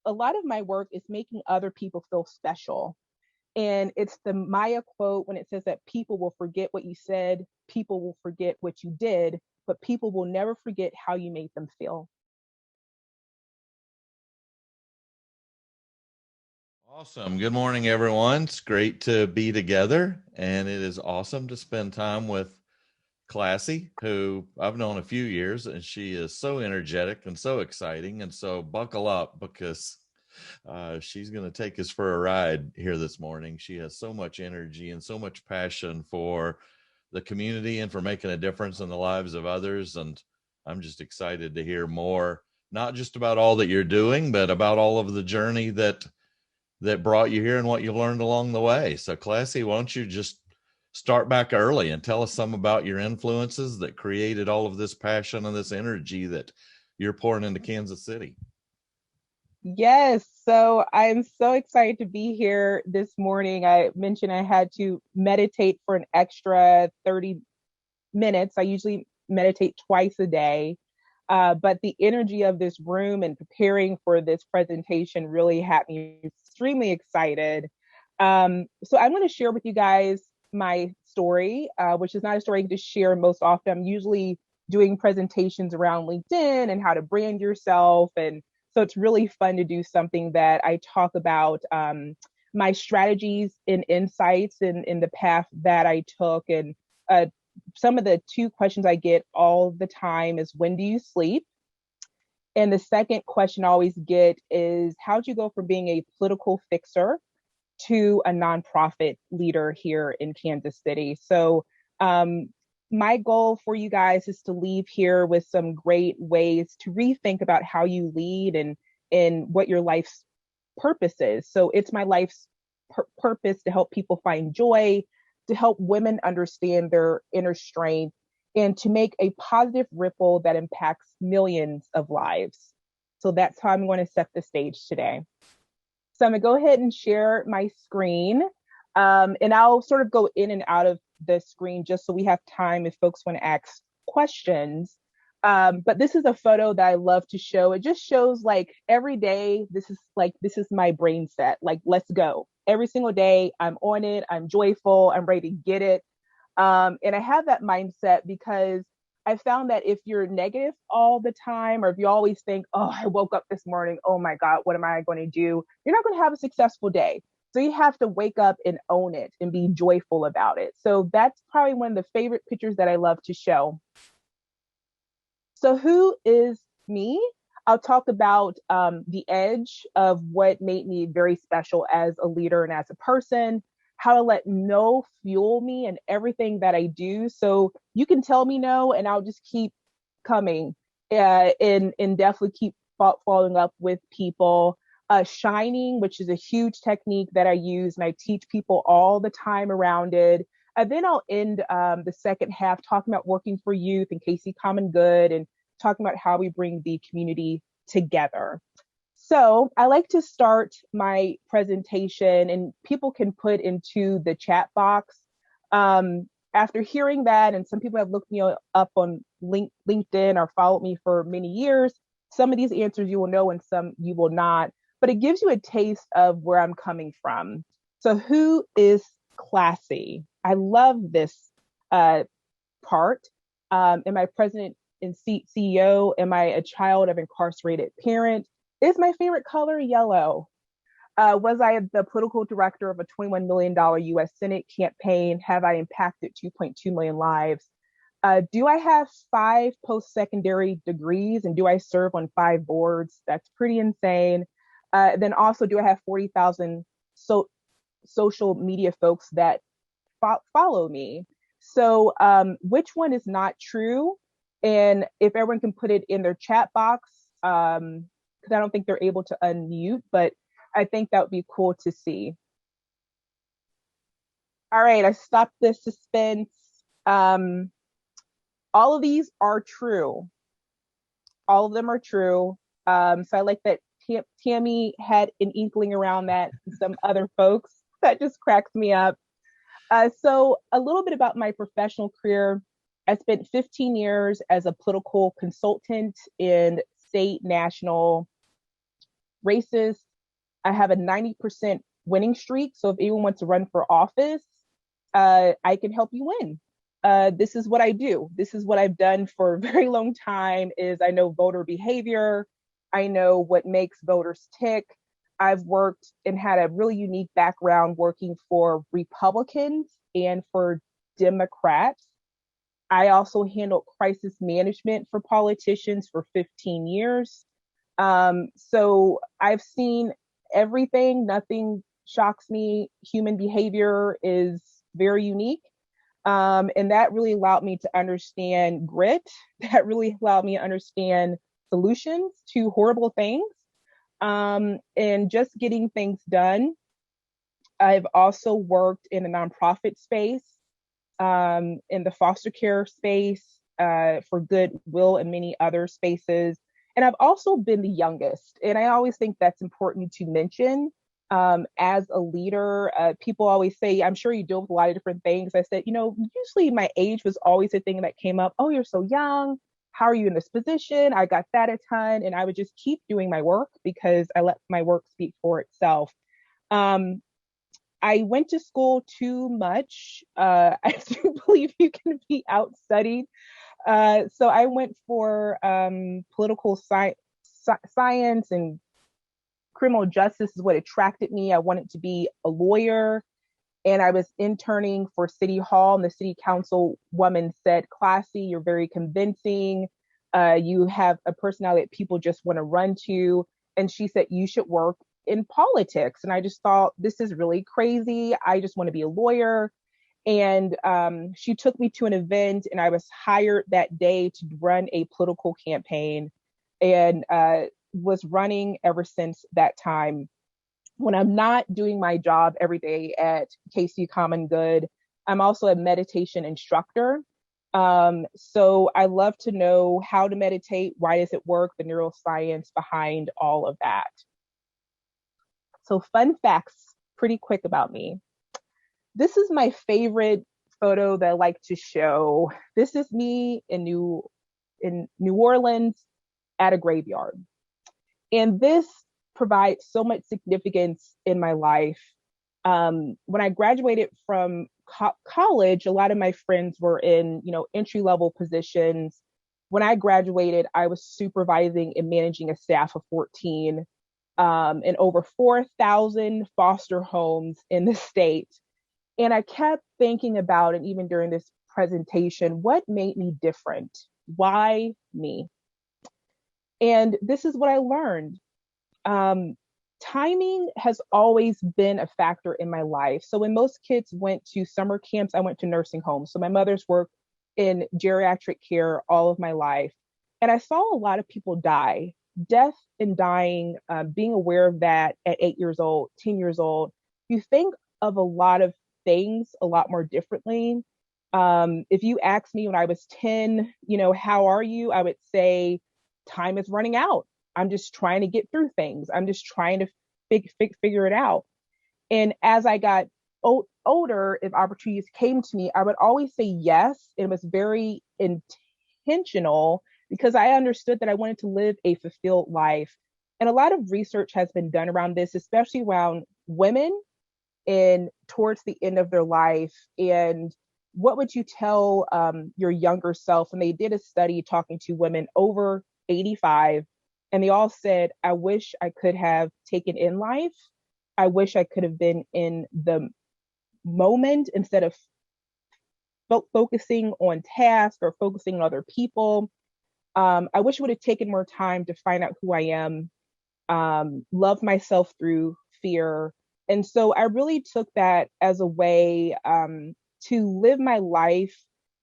a lot of my work is making other people feel special. And it's the Maya quote when it says that people will forget what you said, people will forget what you did, but people will never forget how you made them feel. Awesome. Good morning, everyone. It's great to be together, and it is awesome to spend time with Klassie, who I've known a few years, and she is so energetic and so exciting. And so, buckle up because she's going to take us for a ride here this morning. She has so much energy and so much passion for the community and for making a difference in the lives of others. And I'm just excited to hear more, not just about all that you're doing, but about all of the journey that brought you here and what you learned along the way. So, Klassie, why don't you just start back early and tell us some about your influences that created all of this passion and this energy that you're pouring into Kansas City? Yes, so I'm so excited to be here this morning. I mentioned I had to meditate for an extra 30 minutes. I usually meditate twice a day. But the energy of this room and preparing for this presentation really had me extremely excited. So I'm going to share with you guys my story, which is not a story I get to share most often. I'm usually doing presentations around LinkedIn and how to brand yourself. And so it's really fun to do something that I talk about my strategies and insights in the path that I took. And some of the two questions I get all the time is, when do you sleep? And the second question I always get is, how'd you go from being a political fixer to a nonprofit leader here in Kansas City? So my goal for you guys is to leave here with some great ways to rethink about how you lead and what your life's purpose is. So it's my life's purpose to help people find joy, to help women understand their inner strength, and to make a positive ripple that impacts millions of lives. So that's how I'm going to set the stage today. So I'm going to go ahead and share my screen, and I'll sort of go in and out of the screen just so we have time if folks want to ask questions. But this is a photo that I love to show. It just shows like every day, this is my brain set. Like, let's go. Every single day, I'm on it. I'm joyful. I'm ready to get it. And I have that mindset because I found that if you're negative all the time, or if you always think, oh, I woke up this morning, oh my God, what am I going to do? You're not going to have a successful day. So you have to wake up and own it and be joyful about it. So that's probably one of the favorite pictures that I love to show. So who is me? I'll talk about the edge of what made me very special as a leader and as a person, how to let no fuel me in everything that I do. So you can tell me no, and I'll just keep coming and definitely keep following up with people. Shining, which is a huge technique that I use, and I teach people all the time around it. And then I'll end the second half talking about working for youth and KC Common Good, and talking about how we bring the community together. So I like to start my presentation, and people can put into the chat box. After hearing that, and some people have looked me up on LinkedIn or followed me for many years, some of these answers you will know and some you will not, but it gives you a taste of where I'm coming from. So who is Klassie? I love this part. Am I president and CEO? Am I a child of incarcerated parent? Is my favorite color yellow? Was I the political director of a $21 million US Senate campaign? Have I impacted 2.2 million lives? Do I have 5 post-secondary degrees, and do I serve on 5 boards? That's pretty insane. Then also, do I have 40,000 social media folks that follow me? So which one is not true? And if everyone can put it in their chat box, because I don't think they're able to unmute, but I think that would be cool to see. All right, I stopped the suspense. All of these are true. All of them are true. So I like that Tammy had an inkling around that, and some other folks. That just cracks me up. So a little bit about my professional career. I spent 15 years as a political consultant in state, national, races. I have a 90% winning streak. So if anyone wants to run for office, I can help you win. This is what I do. This is what I've done for a very long time is I know voter behavior. I know what makes voters tick. I've worked and had a really unique background working for Republicans and for Democrats. I also handled crisis management for politicians for 15 years. So I've seen everything. Nothing shocks me. Human behavior is very unique. And that really allowed me to understand grit. That really allowed me to understand solutions to horrible things and just getting things done. I've also worked in the nonprofit space, in the foster care space, for Goodwill and many other spaces. And I've also been the youngest. And I always think that's important to mention. As a leader, people always say, I'm sure you deal with a lot of different things. I said, usually my age was always a thing that came up. Oh, you're so young. How are you in this position? I got that a ton. And I would just keep doing my work because I let my work speak for itself. Um, I went to school too much. I do believe you can be outstudied. So I went for political science and criminal justice is what attracted me. I wanted to be a lawyer. And I was interning for City Hall, and the city council woman said, Klassie, you're very convincing. You have a personality that people just want to run to. And she said, you should work in politics. And I just thought, this is really crazy. I just want to be a lawyer. And she took me to an event, and I was hired that day to run a political campaign and was running ever since that time. When I'm not doing my job every day at KC Common Good, I'm also a meditation instructor. So I love to know how to meditate, why does it work, the neuroscience behind all of that. So fun facts, pretty quick about me. This is my favorite photo that I like to show. This is me in New Orleans at a graveyard. And this provides so much significance in my life. When I graduated from college, a lot of my friends were in, entry level positions. When I graduated, I was supervising and managing a staff of 14 in over 4,000 foster homes in the state. And I kept thinking about, and even during this presentation, what made me different? Why me? And this is what I learned. Timing has always been a factor in my life. So when most kids went to summer camps, I went to nursing homes. So my mother's worked in geriatric care all of my life. And I saw a lot of people die. Death and dying, being aware of that at 8 years old, 10 years old, you think of a lot of things a lot more differently. If you asked me when I was 10, how are you? I would say, time is running out. I'm just trying to get through things. I'm just trying to figure it out. And as I got older, if opportunities came to me, I would always say yes. It was very intentional because I understood that I wanted to live a fulfilled life. And a lot of research has been done around this, especially around women and towards the end of their life. And what would you tell your younger self? And they did a study talking to women over 85, and they all said, I wish I could have taken in life. I wish I could have been in the moment instead of focusing on tasks or focusing on other people. I wish I would have taken more time to find out who I am, love myself through fear. And so I really took that as a way to live my life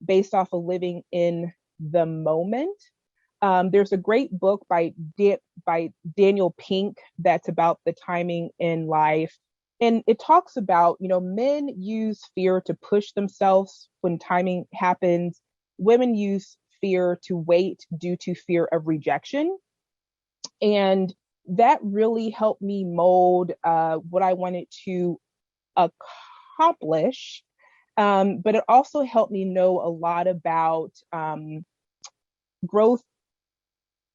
based off of living in the moment. There's a great book by Daniel Pink that's about the timing in life. And it talks about, men use fear to push themselves when timing happens. Women use fear to wait due to fear of rejection. And that really helped me mold what I wanted to accomplish. But it also helped me know a lot about growth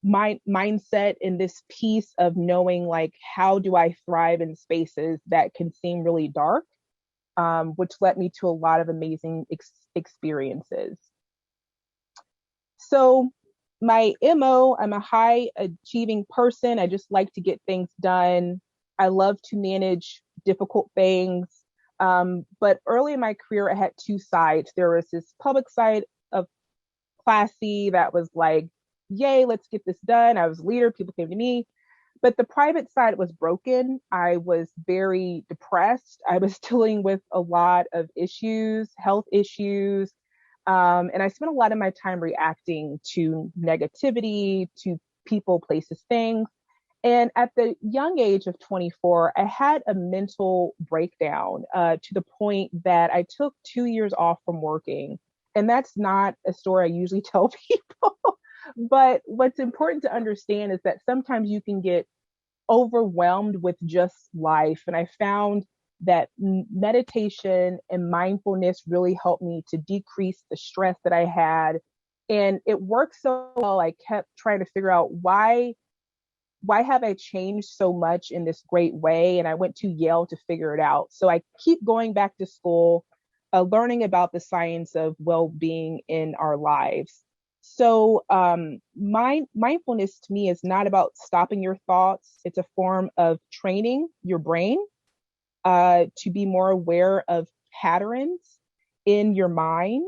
mindset and this piece of knowing like how do I thrive in spaces that can seem really dark, which led me to a lot of amazing experiences. So my MO, I'm a high achieving person. I just like to get things done. I love to manage difficult things. But early in my career, I had two sides. There was this public side of Klassie that was like, yay, let's get this done. I was a leader. People came to me. But the private side was broken. I was very depressed. I was dealing with a lot of issues, health issues. And I spent a lot of my time reacting to negativity, to people, places, things. And at the young age of 24, I had a mental breakdown to the point that I took 2 years off from working. And that's not a story I usually tell people. But what's important to understand is that sometimes you can get overwhelmed with just life. And I found that meditation and mindfulness really helped me to decrease the stress that I had. And it worked so well. I kept trying to figure out why have I changed so much in this great way? And I went to Yale to figure it out. So I keep going back to school, learning about the science of well-being in our lives. So mindfulness to me is not about stopping your thoughts. It's a form of training your brain to be more aware of patterns in your mind.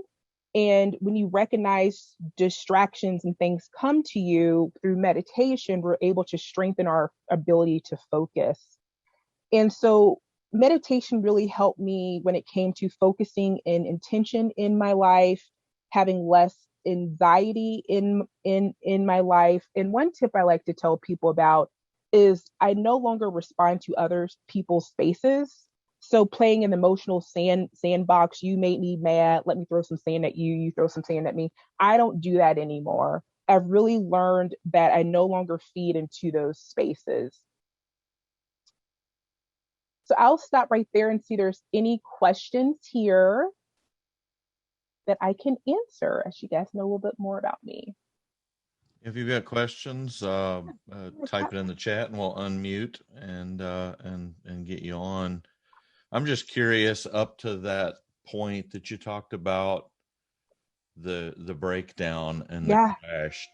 And when you recognize distractions and things come to you through meditation, we're able to strengthen our ability to focus. And so meditation really helped me when it came to focusing in intention in my life, having less anxiety in my life. And one tip I like to tell people about is I no longer respond to other people's spaces. So playing an emotional sandbox, you made me mad, let me throw some sand at you, you throw some sand at me. I don't do that anymore. I've really learned that I no longer feed into those spaces. So I'll stop right there and see if there's any questions here that I can answer as you guys know a little bit more about me. If you've got questions, type it in the chat, and we'll unmute and get you on. I'm just curious, up to that point that you talked about, the breakdown and the crash.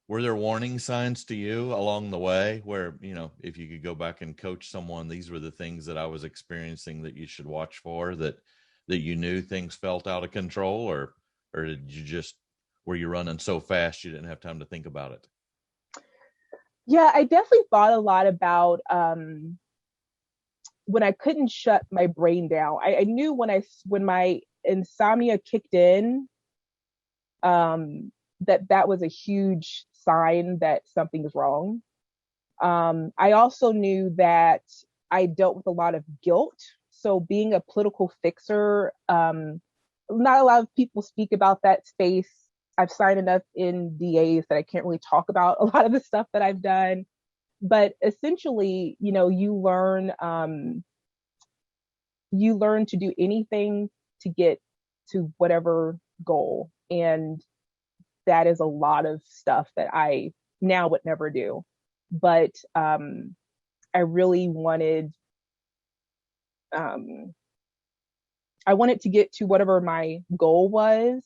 Were there warning signs to you along the way where, if you could go back and coach someone, these were the things that I was experiencing that you should watch for, that you knew things felt out of control, or did you just, were you running so fast you didn't have time to think about it? Yeah, I definitely thought a lot about when I couldn't shut my brain down. I knew when my insomnia kicked in, that was a huge sign that something's wrong. I also knew that I dealt with a lot of guilt. So being a political fixer, not a lot of people speak about that space. I've signed enough NDAs that I can't really talk about a lot of the stuff that I've done. But essentially, you learn to do anything to get to whatever goal. And that is a lot of stuff that I now would never do. But I really wanted, I wanted to get to whatever my goal was.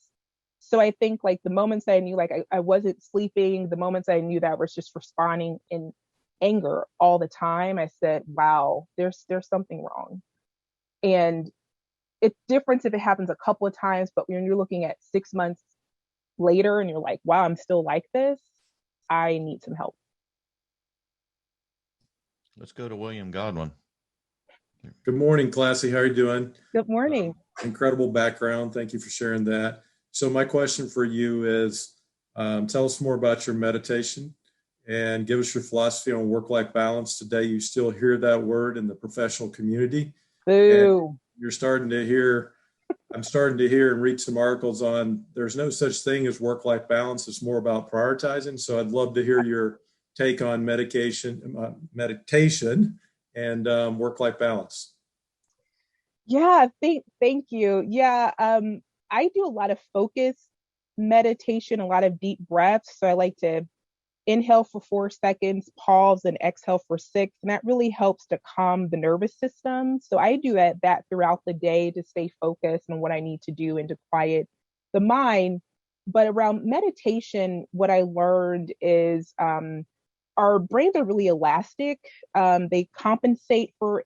So I think like the moments I knew like I wasn't sleeping, the moments I knew that I was just responding in anger all the time, I said, wow, there's something wrong. And it's different if it happens a couple of times, but when you're looking at 6 months later and you're like, wow, I'm still like this, I need some help. Let's go to William Godwin. Good morning, Klassie. How are you doing? Good morning. Incredible background. Thank you for sharing that. So my question for you is, tell us more about your meditation and give us your philosophy on work-life balance. Today, you still hear that word in the professional community. Boo. You're starting to hear, I'm starting to hear and read some articles on there's no such thing as work-life balance. It's more about prioritizing. So I'd love to hear your take on meditation and work-life balance. Yeah, thank you. Yeah, I do a lot of focus meditation, a lot of deep breaths. So I like to inhale for 4 seconds, pause and exhale for 6. And that really helps to calm the nervous system. So I do that throughout the day to stay focused on what I need to do and to quiet the mind. But around meditation, what I learned is our brains are really elastic. They compensate for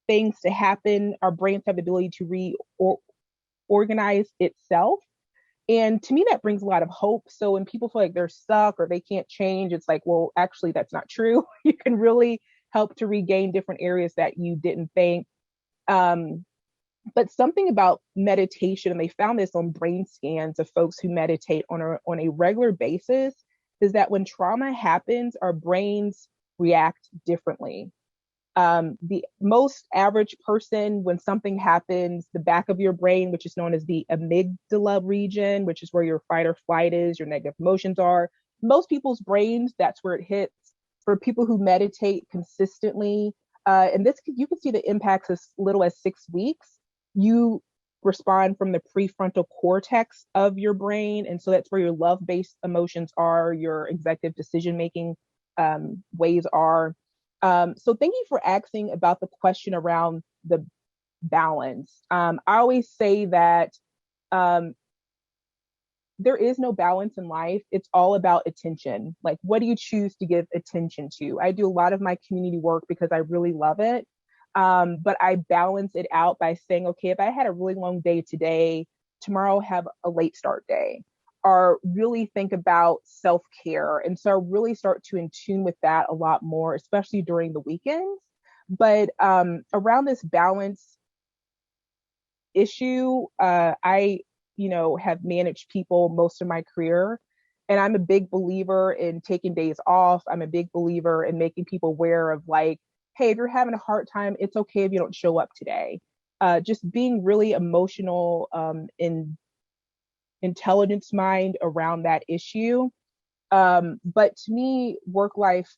things to happen. Our brains have the ability to reorganize itself. And to me, that brings a lot of hope. So when people feel like they're stuck or they can't change, it's like, well, actually, that's not true. You can really help to regain different areas that you didn't think. But something about meditation, and they found this on brain scans of folks who meditate on a regular basis, is that when trauma happens, our brains react differently. The most average person, when something happens, the back of your brain, which is known as the amygdala region, which is where your fight or flight is, your negative emotions are, most people's brains, that's where it hits. For people who meditate consistently, and this you can see the impacts as little as 6 weeks. You respond from the prefrontal cortex of your brain, and so that's where your love-based emotions are, your executive decision-making ways are. So thank you for asking about the question around the balance. I always say that there is no balance in life. It's all about attention. Like, what do you choose to give attention to? I do a lot of my community work because I really love it. But I balance it out by saying, okay, if I had a really long day today, tomorrow I'll have a late start day, or really think about self-care. And so I really start to in tune with that a lot more, especially during the weekends. But around this balance issue, I, have managed people most of my career. And I'm a big believer in taking days off. I'm a big believer in making people aware of, like, hey, if you're having a hard time, it's okay if you don't show up today. Just being really emotional in intelligence mind around that issue. But to me, work-life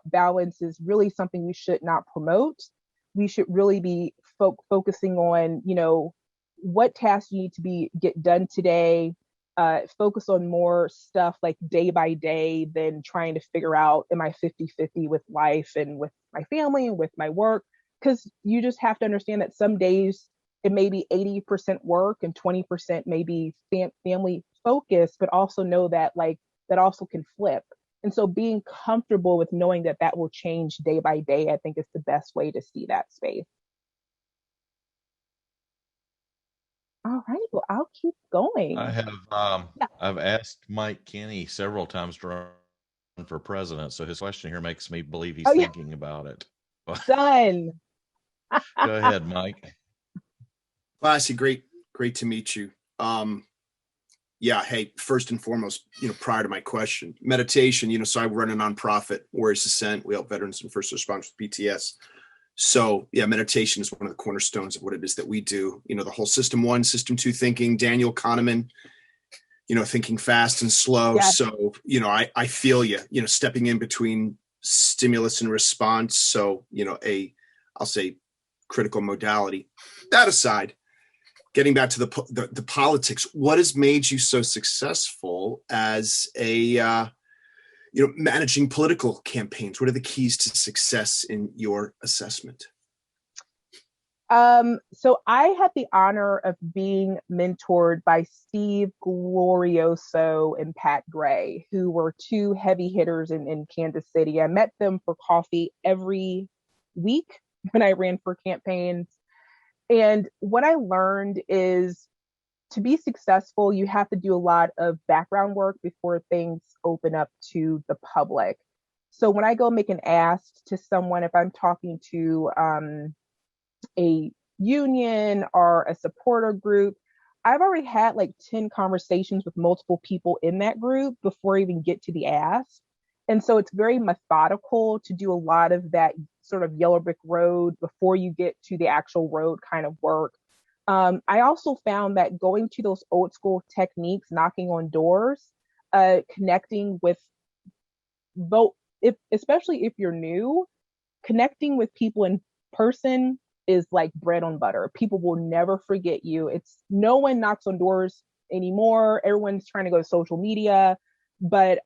balance is really something we should not promote. We should really be focusing on, what tasks you need to get done today. Focus on more stuff like day by day than trying to figure out, am I 50-50 with life and with my family and with my work? Because you just have to understand that some days it may be 80% work and 20% maybe family focus, but also know that, like, that also can flip. And so being comfortable with knowing that that will change day by day, I think is the best way to see that space. All right, well, I'll keep going. I have Yeah. I've asked Mike Kenny several times to run for president, so his question here makes me believe he's Oh, yeah. thinking about it. Done. Go ahead, Mike. Klassie, great to meet you. Yeah, hey, first and foremost, prior to my question, meditation, so I run a nonprofit, Warriors Ascent. We help veterans and first responders with PTS. So yeah, meditation is one of the cornerstones of what it is that we do. The whole system 1, system 2 thinking, Daniel Kahneman, thinking fast and slow. Yeah. So, I feel you, stepping in between stimulus and response. So, I'll say critical modality. That aside, getting back to the politics, what has made you so successful as a, managing political campaigns? What are the keys to success in your assessment? So I had the honor of being mentored by Steve Glorioso and Pat Gray, who were two heavy hitters in Kansas City. I met them for coffee every week when I ran for campaigns. And what I learned is, to be successful, you have to do a lot of background work before things open up to the public. So when I go make an ask to someone, if I'm talking to a union or a supporter group, I've already had like 10 conversations with multiple people in that group before I even get to the ask. And so it's very methodical to do a lot of that sort of yellow brick road before you get to the actual road kind of work. I also found that going to those old school techniques, knocking on doors, connecting with especially if you're new, connecting with people in person is like bread on butter. People will never forget you. No one knocks on doors anymore. Everyone's trying to go to social media. But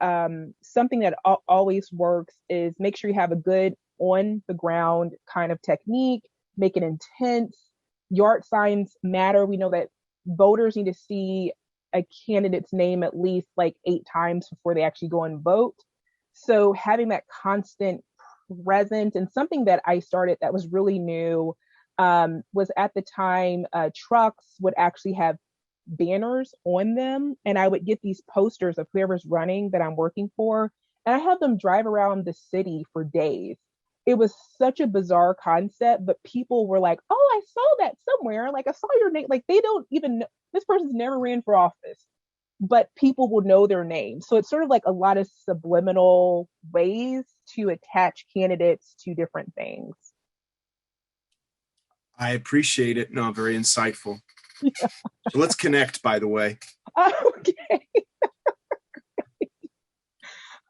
something that always works is make sure you have a good on the ground kind of technique, make it intense. Yard signs matter. We know that voters need to see a candidate's name at least like 8 times before they actually go and vote. So having that constant presence, and something that I started that was really new, was at the time trucks would actually have banners on them, and I would get these posters of whoever's running that I'm working for, and I have them drive around the city for days. It was such a bizarre concept, but people were like, "Oh, I saw that somewhere. Like I saw your name." Like they don't even know this person's never ran for office, but people will know their name. So it's sort of like a lot of subliminal ways to attach candidates to different things. I appreciate it. No, very insightful. Yeah. So let's connect, by the way. Okay.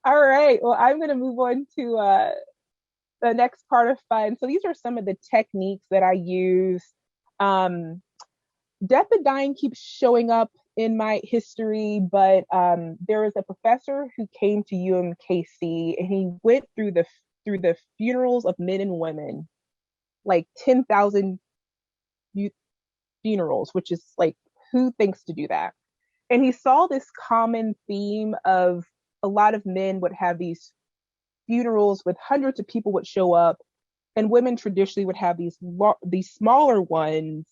All right. Well, I'm going to move on to the next part of fun. So these are some of the techniques that I use. Death and dying keeps showing up in my history, but there was a professor who came to UMKC, and he went through the funerals of men and women, like 10,000 funerals, which is like, who thinks to do that? And he saw this common theme of a lot of men would have these funerals with hundreds of people would show up, and women traditionally would have these smaller ones.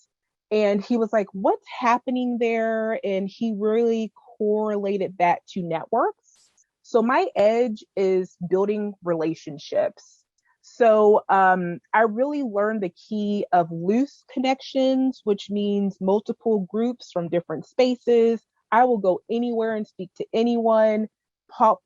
And he was like, what's happening there? And he really correlated that to networks. So my edge is building relationships. So I really learned the key of loose connections, which means multiple groups from different spaces. I will go anywhere and speak to anyone.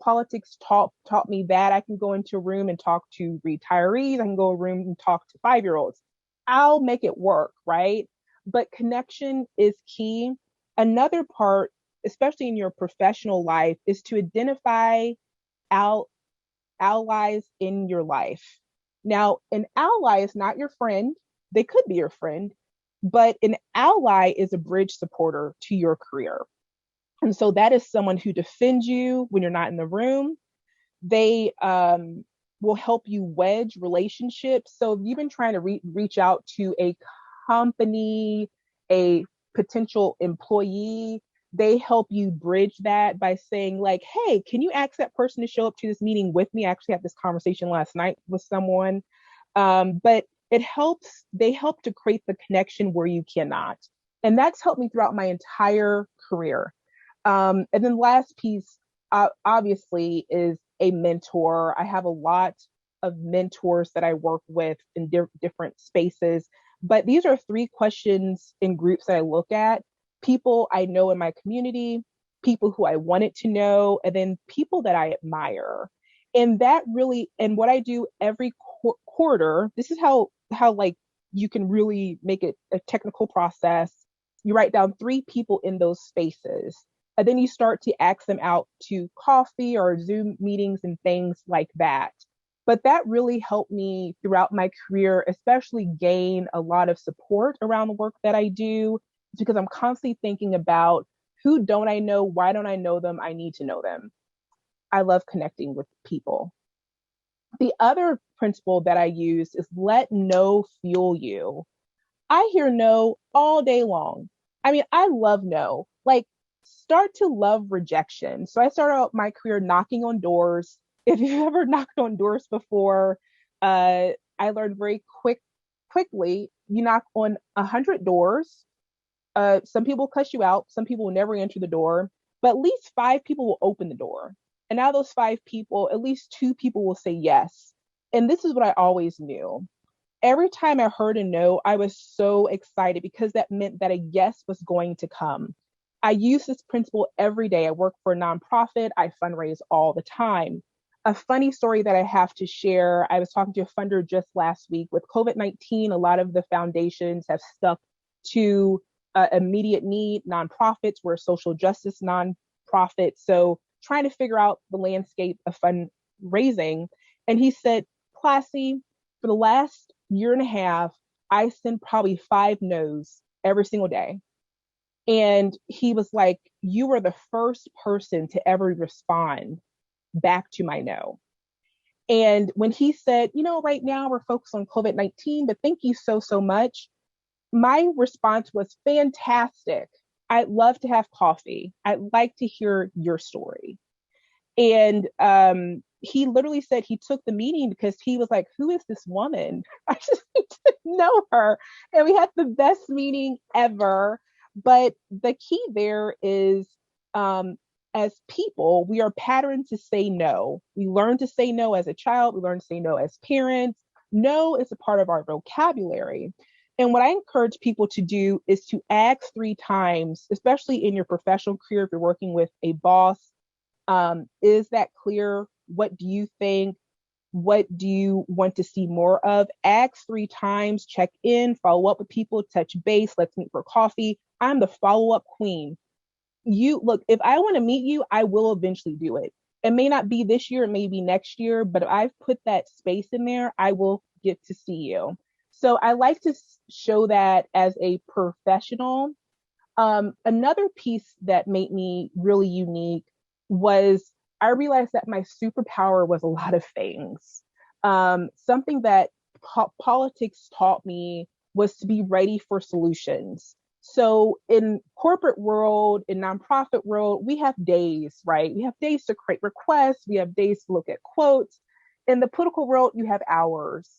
Politics taught me that. I can go into a room and talk to retirees. I can go to a room and talk to 5-year-olds. I'll make it work, right? But connection is key. Another part, especially in your professional life, is to identify allies in your life. Now, an ally is not your friend. They could be your friend, but an ally is a bridge supporter to your career. And so that is someone who defends you when you're not in the room. They will help you wedge relationships. So if you've been trying to reach out to a company, a potential employee, they help you bridge that by saying like, hey, can you ask that person to show up to this meeting with me? I actually had this conversation last night with someone. But they help to create the connection where you cannot. And that's helped me throughout my entire career. And then last piece, obviously, is a mentor. I have a lot of mentors that I work with in different spaces, but these are 3 questions in groups that I look at: people I know in my community, people who I wanted to know, and then people that I admire. And that really, and what I do every quarter, this is how like you can really make it a technical process. You write down 3 people in those spaces. And then you start to ask them out to coffee or Zoom meetings and things like that. But that really helped me throughout my career, especially gain a lot of support around the work that I do, because I'm constantly thinking about who don't I know? Why don't I know them? I need to know them. I love connecting with people. The other principle that I use is let no fuel you. I hear no all day long. I mean, I love no. Like, start to love rejection. So I started out my career knocking on doors. If you've ever knocked on doors before, I learned very quickly, you knock on 100 doors. Some people cuss you out. Some people will never enter the door, but at least 5 people will open the door. And now those 5 people, at least 2 people will say yes. And this is what I always knew. Every time I heard a no, I was so excited because that meant that a yes was going to come. I use this principle every day. I work for a nonprofit. I fundraise all the time. A funny story that I have to share, I was talking to a funder just last week. With COVID-19, a lot of the foundations have stuck to immediate need. Nonprofits, we're a social justice nonprofit. So trying to figure out the landscape of fundraising. And he said, Klassie, for the last year and a half, I send probably 5 no's every single day. And he was like, you were the first person to ever respond back to my no. And when he said, right now we're focused on COVID-19, but thank you so, so much, my response was fantastic. I'd love to have coffee. I'd like to hear your story. And he literally said he took the meeting because he was like, who is this woman? I just need to know her. And we had the best meeting ever. But the key there is, as people, we are patterned to say no. We learn to say no as a child. We learn to say no as parents. No is a part of our vocabulary. And what I encourage people to do is to ask 3 times, especially in your professional career, if you're working with a boss. Is that clear? What do you think? What do you want to see more of? Ask 3 times, check in, follow up with people, touch base, let's meet for coffee. I'm the follow-up queen. Look, if I want to meet you, I will eventually do it. It may not be this year, it may be next year, but if I've put that space in there, I will get to see you. So I like to show that as a professional. Another piece that made me really unique was I realized that my superpower was a lot of things. Something that politics taught me was to be ready for solutions. So in corporate world, in nonprofit world, we have days, right? We have days to create requests. We have days to look at quotes. In the political world, you have hours.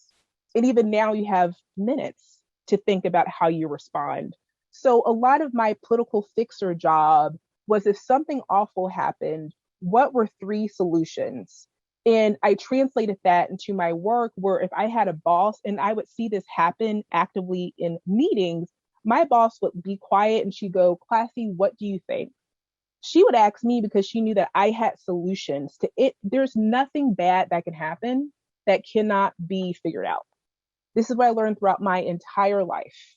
And even now you have minutes to think about how you respond. So a lot of my political fixer job was, if something awful happened, what were 3 solutions? And I translated that into my work, where if I had a boss, and I would see this happen actively in meetings, my boss would be quiet and she'd go, Klassie, what do you think? She would ask me because she knew that I had solutions to it. There's nothing bad that can happen that cannot be figured out. This is what I learned throughout my entire life.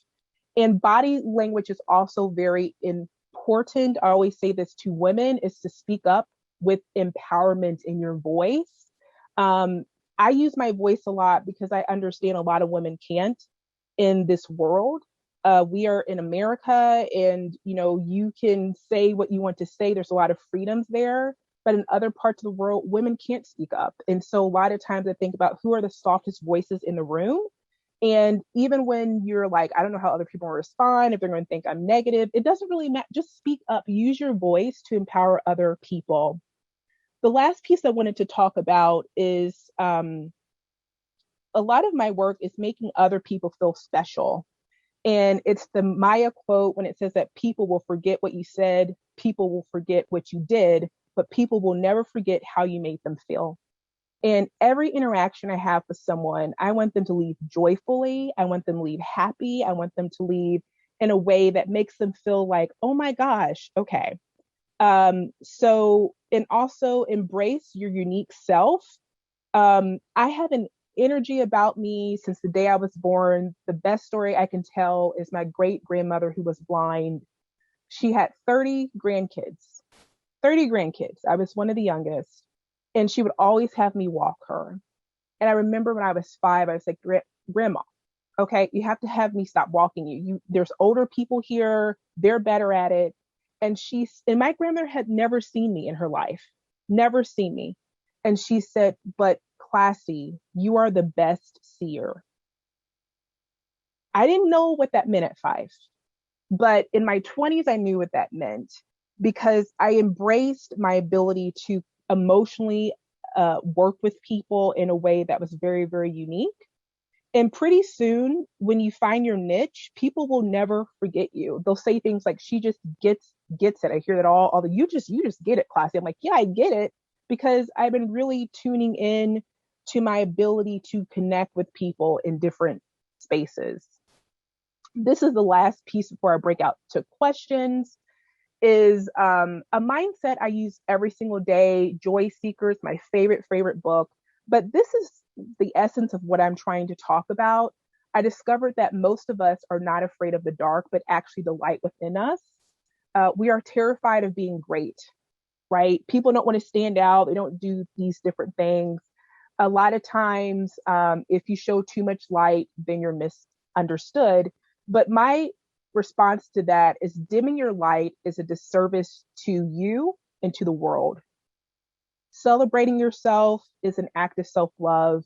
And body language is also very important. I always say this to women, is to speak up with empowerment in your voice. I use my voice a lot because I understand a lot of women can't in this world. We are in America, and you can say what you want to say. There's a lot of freedoms there, but in other parts of the world, women can't speak up. And so a lot of times I think about who are the softest voices in the room. And even when you're like, I don't know how other people will respond, if they're going to think I'm negative, it doesn't really matter. Just speak up, use your voice to empower other people. The last piece I wanted to talk about is a lot of my work is making other people feel special. And it's the Maya quote when it says that people will forget what you said, people will forget what you did, but people will never forget how you made them feel. And every interaction I have with someone, I want them to leave joyfully. I want them to leave happy. I want them to leave in a way that makes them feel like, oh my gosh, okay. And also embrace your unique self. I have an energy about me since the day I was born. The best story I can tell is my great grandmother, who was blind. She had 30 grandkids. 30 grandkids. I was one of the youngest. And she would always have me walk her. And I remember when I was 5, I was like, Grandma, okay, you have to have me stop walking you. There's older people here. They're better at it. And my grandmother had never seen me in her life, never seen me. And she said, but Klassie, you are the best seer. I didn't know what that meant at 5, but in my 20s, I knew what that meant, because I embraced my ability to emotionally work with people in a way that was very, very unique. And pretty soon, when you find your niche, people will never forget you. They'll say things like, she just gets it. I hear that all the, you just get it, Klassie. I'm like, yeah, I get it, because I've been really tuning in to my ability to connect with people in different spaces. This is the last piece before I break out to questions. Is a mindset I use every single day. Joy Seekers, my favorite book. But this is the essence of what I'm trying to talk about. I discovered that most of us are not afraid of the dark, but actually the light within us. We are terrified of being great, right? People don't want to stand out. They don't do these different things. A lot of times, if you show too much light, then you're misunderstood. But my response to that is dimming your light is a disservice to you and to the world. Celebrating yourself is an act of self-love,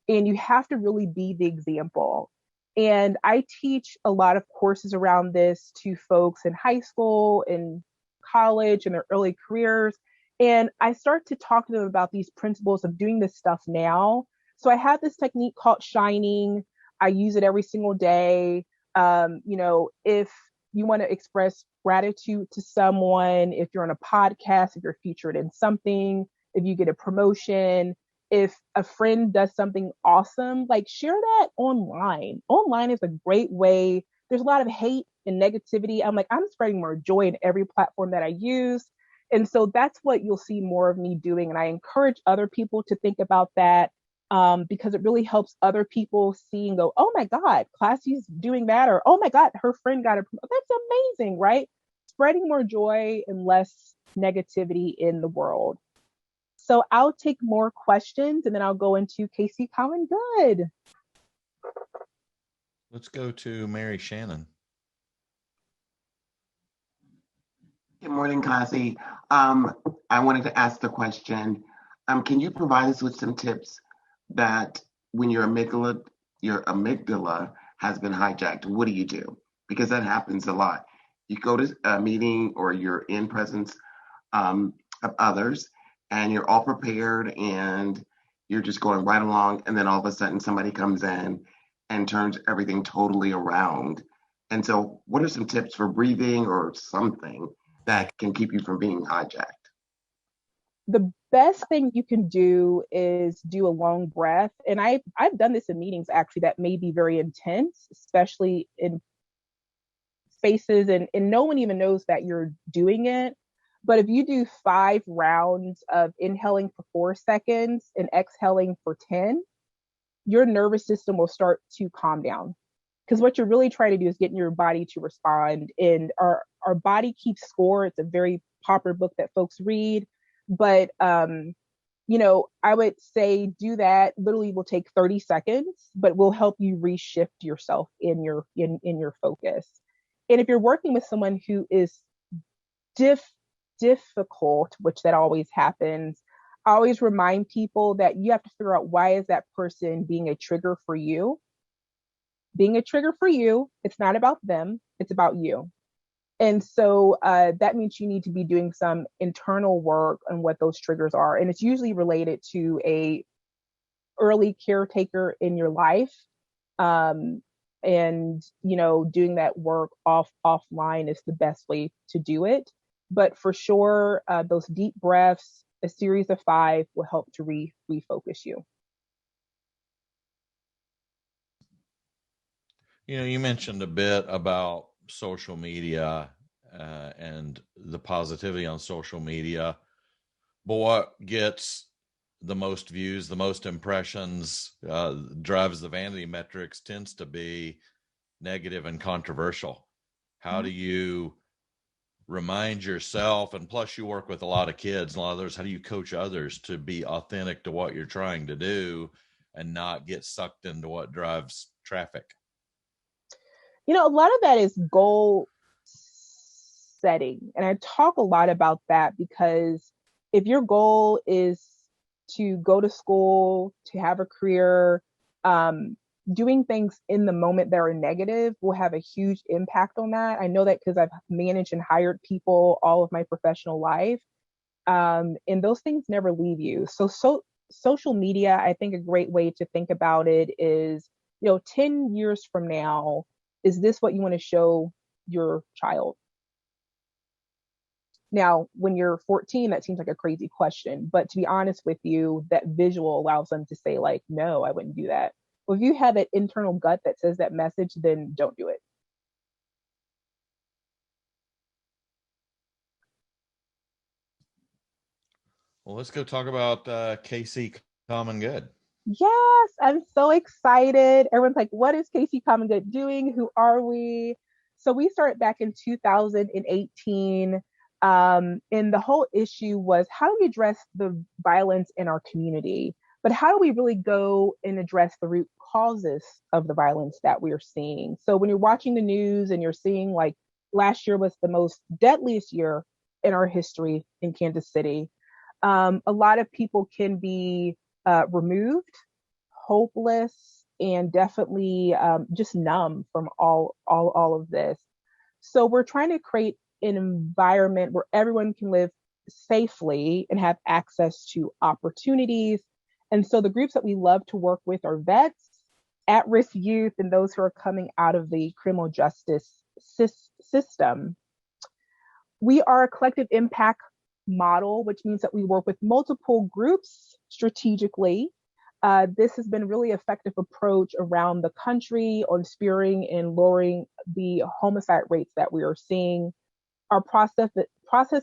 and you have to really be the example. And I teach a lot of courses around this to folks in high school and college and their early careers. And I start to talk to them about these principles of doing this stuff now. So I have this technique called shining. I use it every single day. If you want to express gratitude to someone, if you're on a podcast, if you're featured in something, if you get a promotion, if a friend does something awesome, like share that online. Online is a great way. There's a lot of hate and negativity. I'm spreading more joy in every platform that I use. And so that's what you'll see more of me doing. And I encourage other people to think about that, because it really helps other people see and go, oh my God, Klassie's doing that. Or, oh my God, her friend got a promotion. That's amazing, right? Spreading more joy and less negativity in the world. So I'll take more questions and then I'll go into Casey Common Good. Let's go to Mary Shannon. Good morning, Klassie. I wanted to ask the question, can you provide us with some tips that when your amygdala has been hijacked, what do you do? Because that happens a lot. You go to a meeting or you're in presence of others and you're all prepared and you're just going right along, and then all of a sudden somebody comes in and turns everything totally around. And so what are some tips for breathing or something that can keep you from being hijacked? The best thing you can do is do a long breath. And I've done this in meetings actually that may be very intense, especially in spaces and no one even knows that you're doing it. But if you do 5 rounds of inhaling for 4 seconds and exhaling for 10, your nervous system will start to calm down. Because what you're really trying to do is get your body to respond. And our body keeps score. It's a very popular book that folks read. But, I would say do that. Literally will take 30 seconds, but will help you reshift yourself in your focus. And if you're working with someone who is difficult, which that always happens, I always remind people that you have to figure out, why is that person being a trigger for you? Being a trigger for you, it's not about them, it's about you. And so that means you need to be doing some internal work on what those triggers are. And it's usually related to a early caretaker in your life. Doing that work offline is the best way to do it. But for sure, those deep breaths, a series of 5 will help to refocus you. You mentioned a bit about social media and the positivity on social media, but what gets the most views, the most impressions, drives the vanity metrics, tends to be negative and controversial. How do you remind yourself, and plus you work with a lot of kids and a lot of others, how do you coach others to be authentic to what you're trying to do and not get sucked into what drives traffic? A lot of that is goal setting. And I talk a lot about that because if your goal is to go to school, to have a career, doing things in the moment that are negative will have a huge impact on that. I know that because I've managed and hired people all of my professional life. And those things never leave you. So social media, I think a great way to think about it is, 10 years from now, is this what you want to show your child? Now, when you're 14, that seems like a crazy question. But to be honest with you, that visual allows them to say, like, no, I wouldn't do that. Well, if you have that internal gut that says that message, then don't do it. Well, let's go talk about Casey Common Good. Yes, I'm so excited. Everyone's like, what is Casey Common Good doing? Who are we? So we started back in 2018. And the whole issue was, how do we address the violence in our community? But how do we really go and address the root causes of the violence that we're seeing? So when you're watching the news and you're seeing like last year was the most deadliest year in our history in Kansas City, a lot of people can be removed, hopeless, and definitely just numb from all of this. So we're trying to create an environment where everyone can live safely and have access to opportunities. And so the groups that we love to work with are vets, at-risk youth, and those who are coming out of the criminal justice system. We are a collective impact model, which means that we work with multiple groups strategically. This has been a really effective approach around the country on spurring and lowering the homicide rates that we are seeing. Our process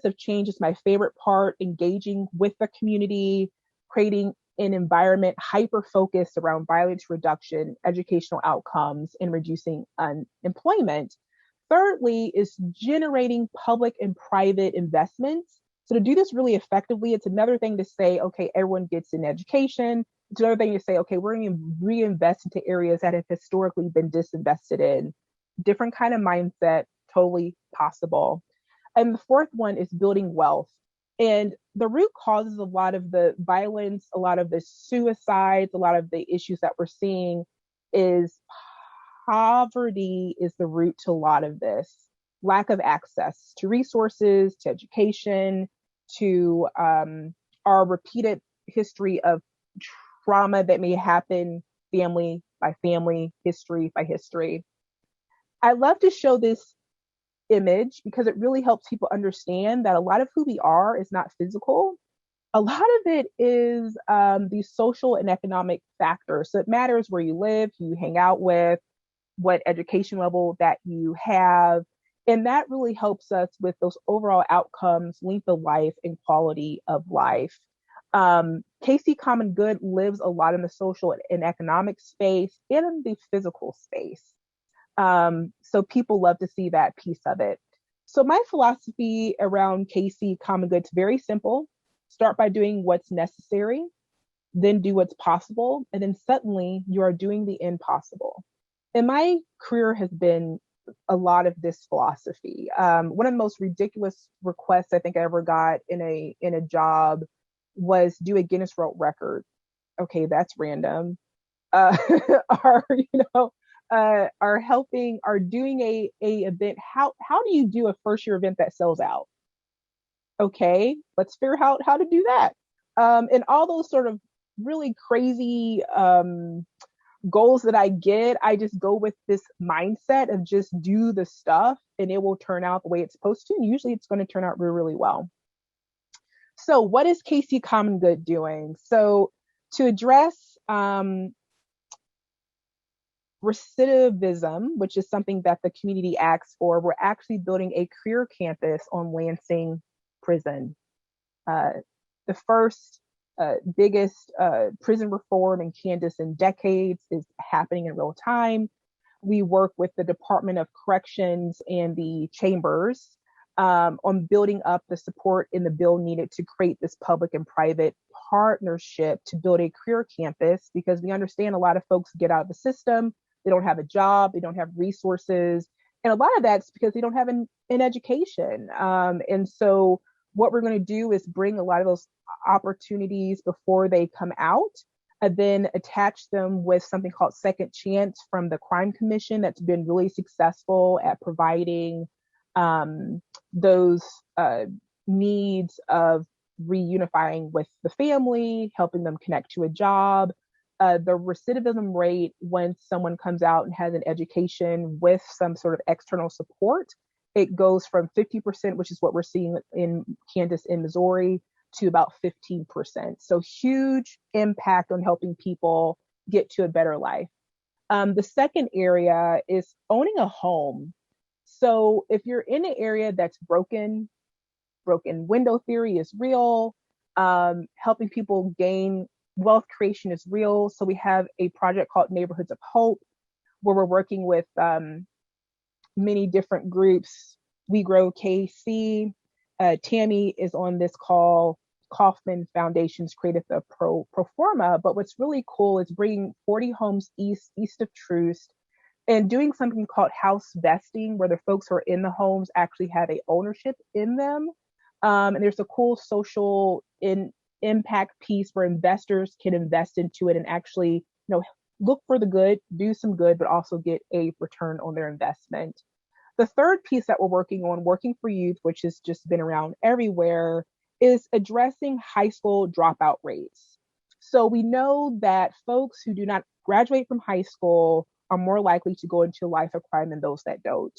of change is my favorite part, engaging with the community, creating an environment hyper-focused around violence reduction, educational outcomes, and reducing unemployment. Thirdly is generating public and private investments. So to do this really effectively, it's another thing to say, okay, everyone gets an education. It's another thing to say, okay, we're going to reinvest into areas that have historically been disinvested in. Different kind of mindset, totally possible. And the fourth one is building wealth. And the root causes a lot of the violence, a lot of the suicides, a lot of the issues that we're seeing is poverty is the root to a lot of this. Lack of access to resources, to education, to our repeated history of trauma that may happen family by family, history by history. I love to show this image because it really helps people understand that a lot of who we are is not physical. A lot of it is these social and economic factors. So it matters where you live, who you hang out with, what education level that you have. And that really helps us with those overall outcomes, length of life, and quality of life. KC Common Good lives a lot in the social and economic space and in the physical space. So people love to see that piece of it. So my philosophy around KC Common Good is very simple. Start by doing what's necessary, then do what's possible, and then suddenly you are doing the impossible. And my career has been a lot of this philosophy. One of the most ridiculous requests I think I ever got in a job was do a Guinness World Record. Okay, that's random. Are doing a event. How do you do a first year event that sells out? Okay, let's figure out how to do that. And all those sort of really crazy goals that I get, I just go with this mindset of just do the stuff and it will turn out the way it's supposed to. And usually it's going to turn out really, really well. So what is KC Common Good doing? So to address recidivism, which is something that the community asks for, we're actually building a career campus on Lansing Prison. The first biggest prison reform in Kansas in decades is happening in real time. We work with the Department of Corrections and the chambers on building up the support in the bill needed to create this public and private partnership to build a career campus, because we understand a lot of folks get out of the system, they don't have a job, they don't have resources, and a lot of that's because they don't have an education. And so what we're going to do is bring a lot of those opportunities before they come out, and then attach them with something called Second Chance from the Crime Commission that's been really successful at providing those needs of reunifying with the family, helping them connect to a job. The recidivism rate when someone comes out and has an education with some sort of external support, it goes from 50%, which is what we're seeing in Kansas and Missouri, to about 15%. So huge impact on helping people get to a better life. The second area is owning a home. So if you're in an area that's broken window theory is real. Helping people gain wealth creation is real. So we have a project called Neighborhoods of Hope, where we're working with many different groups. We Grow KC. Tammy is on this call. Kauffman Foundation's created the pro forma. But what's really cool is bringing 40 homes east of Troost and doing something called house vesting, where the folks who are in the homes actually have a ownership in them. And there's a cool social impact piece where investors can invest into it and actually, look for the good, do some good, but also get a return on their investment. The third piece that we're working on, Working for Youth, which has just been around everywhere, is addressing high school dropout rates. So we know that folks who do not graduate from high school are more likely to go into a life of crime than those that don't.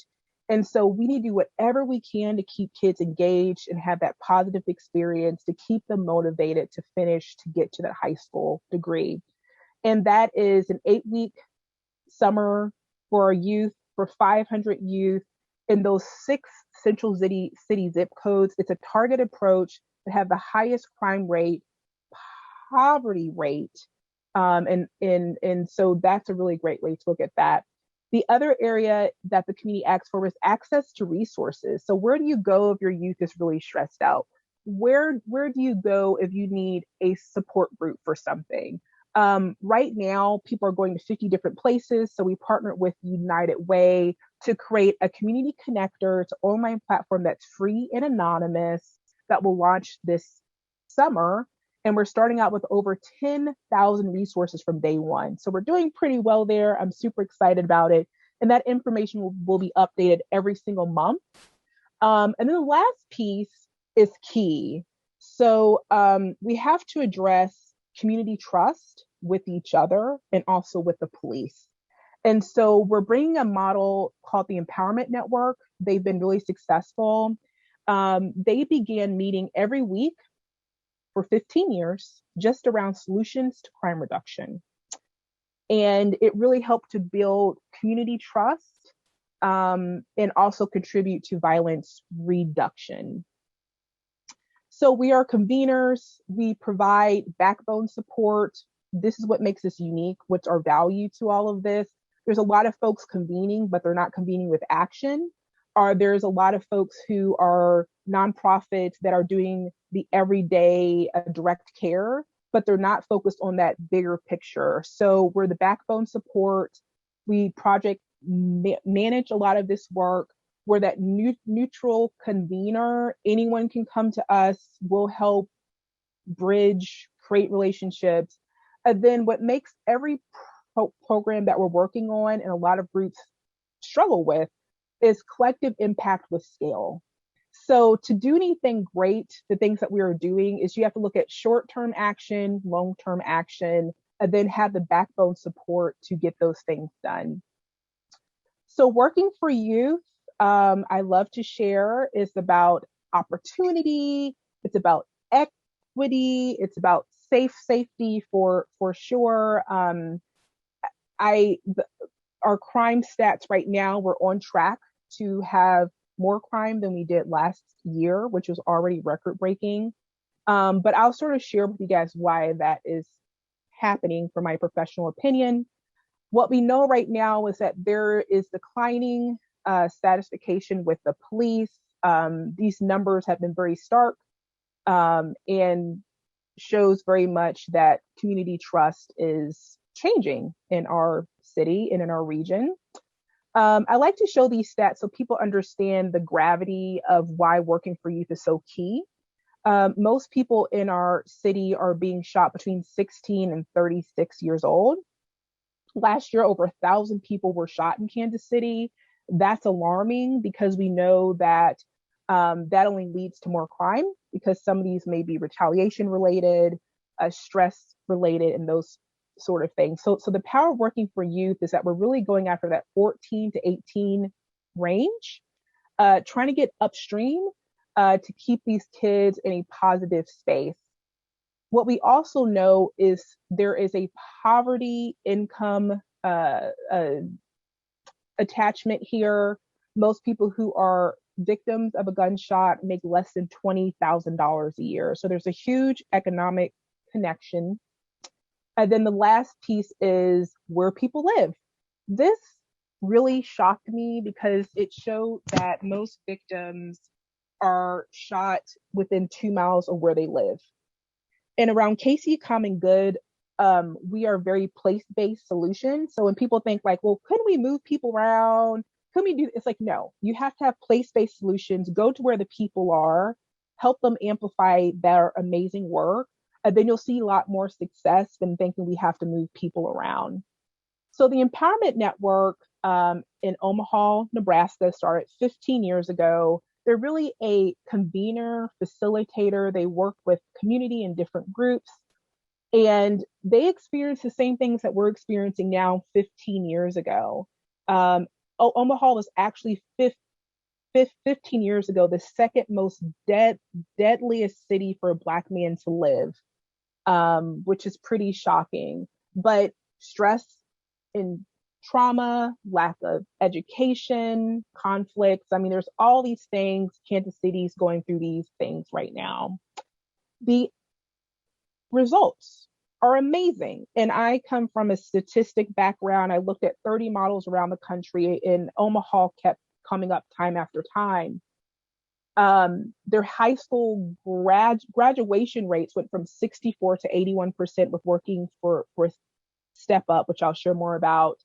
And so we need to do whatever we can to keep kids engaged and have that positive experience, to keep them motivated to finish, to get to that high school degree. And that is an 8-week summer for our youth, for 500 youth in those 6 central city zip codes. It's a target approach to have the highest crime rate, poverty rate. And so that's a really great way to look at that. The other area that the community asks for is access to resources. So where do you go if your youth is really stressed out? Where do you go if you need a support group for something? Right now, people are going to 50 different places. So we partnered with United Way to create a community connector. It's an online platform that's free and anonymous that will launch this summer. And we're starting out with over 10,000 resources from day one. So we're doing pretty well there. I'm super excited about it. And that information will be updated every single month. And then the last piece is key. So we have to address community trust with each other and also with the police. And so we're bringing a model called the Empowerment Network. They've been really successful. They began meeting every week for 15 years just around solutions to crime reduction. And it really helped to build community trust and also contribute to violence reduction. So we are conveners. We provide backbone support. This is what makes us unique. What's our value to all of this? There's a lot of folks convening, but they're not convening with action. There's a lot of folks who are nonprofits that are doing the everyday direct care, but they're not focused on that bigger picture. So we're the backbone support. We project manage a lot of this work. We're that neutral convener. Anyone can come to us. We'll help bridge, create relationships. And then what makes every program that we're working on and a lot of groups struggle with is collective impact with scale. So to do anything great, the things that we are doing is you have to look at short-term action, long-term action, and then have the backbone support to get those things done. So working for youth, I love to share, is about opportunity. It's about equity. It's about safety for sure. Our crime stats right now, we're on track to have more crime than we did last year, which was already record breaking. But I'll sort of share with you guys why that is happening from my professional opinion. What we know right now is that there is declining satisfaction with the police. These numbers have been very stark and shows very much that community trust is changing in our city and in our region. I like to show these stats so people understand the gravity of why working for youth is so key. Most people in our city are being shot between 16 and 36 years old. Last year, over 1,000 people were shot in Kansas City. That's alarming because we know that that only leads to more crime because some of these may be retaliation related, stress related, and those sort of things. So the power of working for youth is that we're really going after that 14 to 18 range, trying to get upstream to keep these kids in a positive space. What we also know is there is a poverty income attachment here. Most people who are victims of a gunshot make less than $20,000 a year. So there's a huge economic connection. And then the last piece is where people live. This really shocked me because it showed that most victims are shot within 2 miles of where they live. And around KC Common Good, we are very place-based solutions. So when people think like, well, couldn't we move people around? Could we do, it's like, no, you have to have place-based solutions, go to where the people are, help them amplify their amazing work. And then you'll see a lot more success than thinking we have to move people around. So the Empowerment Network in Omaha, Nebraska started 15 years ago. They're really a convener, facilitator. They work with community and different groups. And they experience the same things that we're experiencing now 15 years ago. Omaha was actually 15 years ago the second most deadliest city for a Black man to live, which is pretty shocking. But stress and trauma, lack of education, conflicts. I mean, there's all these things. Kansas City's going through these things right now. The results are amazing. And I come from a statistic background. I looked at 30 models around the country, and Omaha kept coming up time after time. Their high school graduation rates went from 64 to 81% with working for Step Up, which I'll share more about.